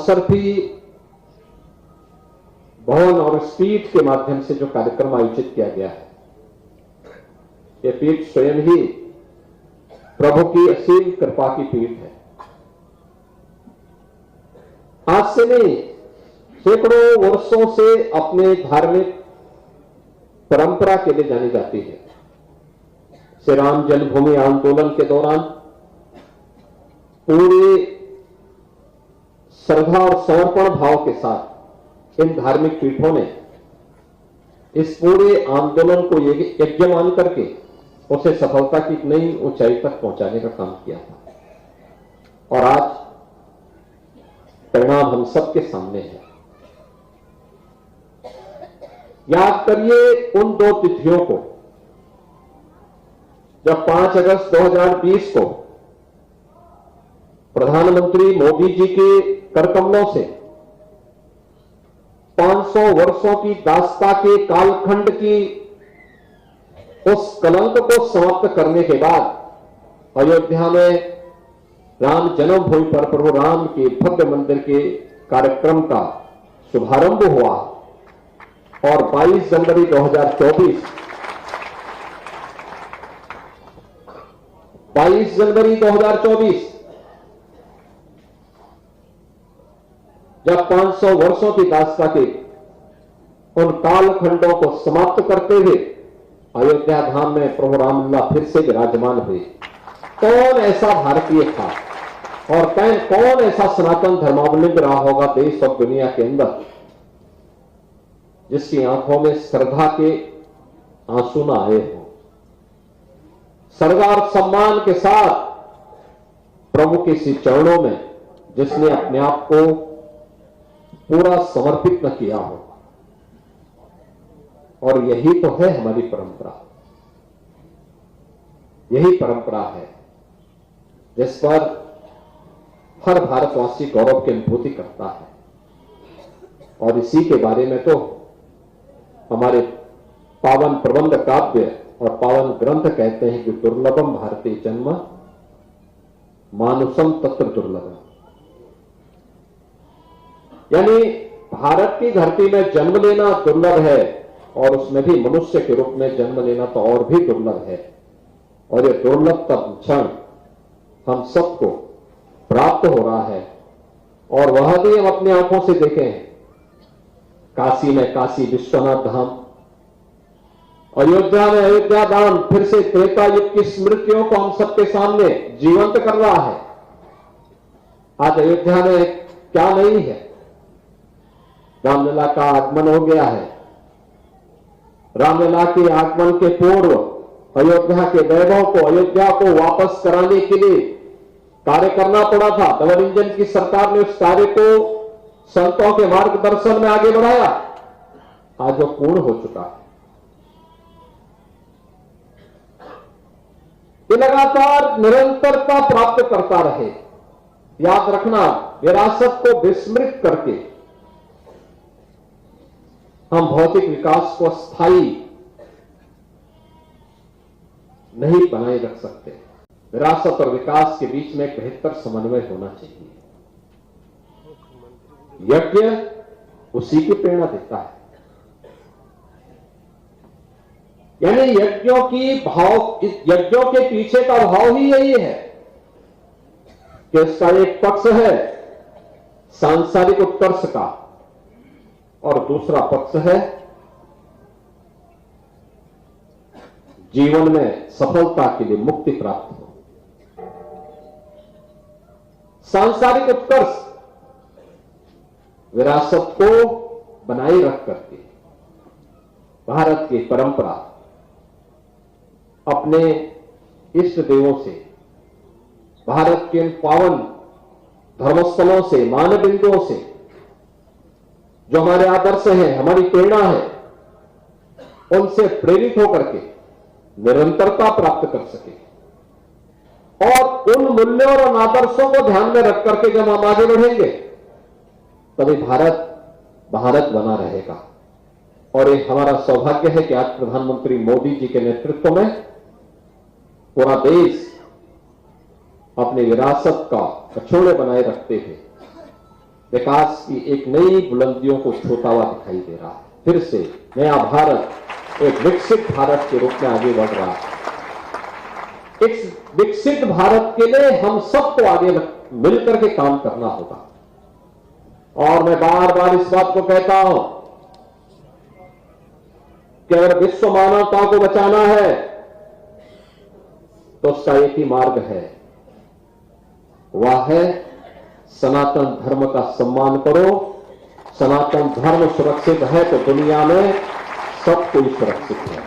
दानसरथी भवन और इस पीठ के माध्यम से जो कार्यक्रम आयोजित किया गया है, ये पीठ स्वयं ही प्रभु की असीम कृपा की पीठ है। आज से नहीं, सैकड़ों वर्षों से अपने धार्मिक परंपरा के लिए जानी जाती है। श्री राम जन्मभूमि आंदोलन के दौरान पूरे श्रद्धा और समर्पण भाव के साथ इन धार्मिक पीठों ने इस पूरे आंदोलन को यज्ञ मान करके उसे सफलता की नई ऊंचाई तक पहुंचाने का काम किया था और आज परिणाम हम सबके सामने है। याद करिए उन दो तिथियों को जब 5 अगस्त 2020 को प्रधानमंत्री मोदी जी के करकमलों से 500 वर्षों की दास्ता के कालखंड की उस कलंक को समाप्त करने के बाद अयोध्या में राम जन्मभूमि पर प्रभु राम के भव्य मंदिर के कार्यक्रम का शुभारंभ हुआ और 22 जनवरी 2024 जब 500 वर्षों की दास्ता के उन कालखंडों को समाप्त करते हुए अयोध्या धाम में प्रभु रामलला फिर से विराजमान हुए। कौन ऐसा भारतीय था और कौन ऐसा सनातन धर्मावलंबी रहा होगा देश और दुनिया के अंदर जिसकी आंखों में श्रद्धा के आंसू न आए हो। श्रद्धा और सम्मान के साथ प्रभु के इसी चरणों में जिसने अपने आप को पूरा समर्पित न किया हो। और यही तो है हमारी परंपरा, यही परंपरा है जिस पर हर भारतवासी गौरव की अनुभूति करता है। और इसी के बारे में तो हमारे पावन प्रबंध काव्य और पावन ग्रंथ कहते हैं कि दुर्लभम भारतीय जन्म मानुषम तत्र दुर्लभम, यानी भारत की धरती में जन्म लेना दुर्लभ है और उसमें भी मनुष्य के रूप में जन्म लेना तो और भी दुर्लभ है। और ये दुर्लभतम क्षण हम सबको प्राप्त हो रहा है और वह भी हम अपनी आंखों से देखे हैं। काशी में काशी विश्वनाथ धाम, अयोध्या में अयोध्या धाम फिर से त्रेता युग की स्मृतियों को हम सबके सामने जीवंत कर रहा है। आज अयोध्या में क्या नहीं है, रामलला का आगमन हो गया है। रामलला के आगमन के पूर्व अयोध्या के वैभव को, अयोध्या को वापस कराने के लिए कार्य करना पड़ा था। डबल इंजन की सरकार ने उस कार्य को संतों के मार्गदर्शन में आगे बढ़ाया। आज वो पूर्ण हो चुका है। ये लगातार निरंतरता प्राप्त करता रहे। याद रखना, विरासत को विस्मृत करके हम भौतिक विकास को स्थायी नहीं बनाए रख सकते। विरासत और विकास के बीच में एक बेहतर समन्वय होना चाहिए। यज्ञ उसी की प्रेरणा देता है। यानी यज्ञों के पीछे का भाव ही यही है कि इसका एक पक्ष है सांसारिक उत्कर्ष का और दूसरा पक्ष है जीवन में सफलता के लिए मुक्ति प्राप्त हो। सांसारिक उत्कर्ष विरासत को बनाए रख करके भारत की परंपरा अपने इष्ट देवों से, भारत के पावन धर्मस्थलों से, मानव बिंदुओं से जो हमारे आदर्श हैं, हमारी प्रेरणा है, उनसे प्रेरित होकर के निरंतरता प्राप्त कर सके। और उन मूल्यों और आदर्शों को ध्यान में रख करके जब हम आगे बढ़ेंगे तभी भारत बना रहेगा। और ये हमारा सौभाग्य है कि आज प्रधानमंत्री मोदी जी के नेतृत्व में पूरा देश अपनी विरासत का अछूड़े बनाए रखते हुए विकास की एक नई बुलंदियों को छूता हुआ दिखाई दे रहा है। फिर से नया भारत एक विकसित भारत के रूप में आगे बढ़ रहा है। इस विकसित भारत के लिए हम सबको आगे मिलकर के काम करना होगा। और मैं बार बार इस बात को कहता हूं कि अगर विश्व मानवता को बचाना है तो उसका एक ही मार्ग है, वह है सनातन धर्म का सम्मान करो। सनातन धर्म सुरक्षित है तो दुनिया में सब कोई सुरक्षित है।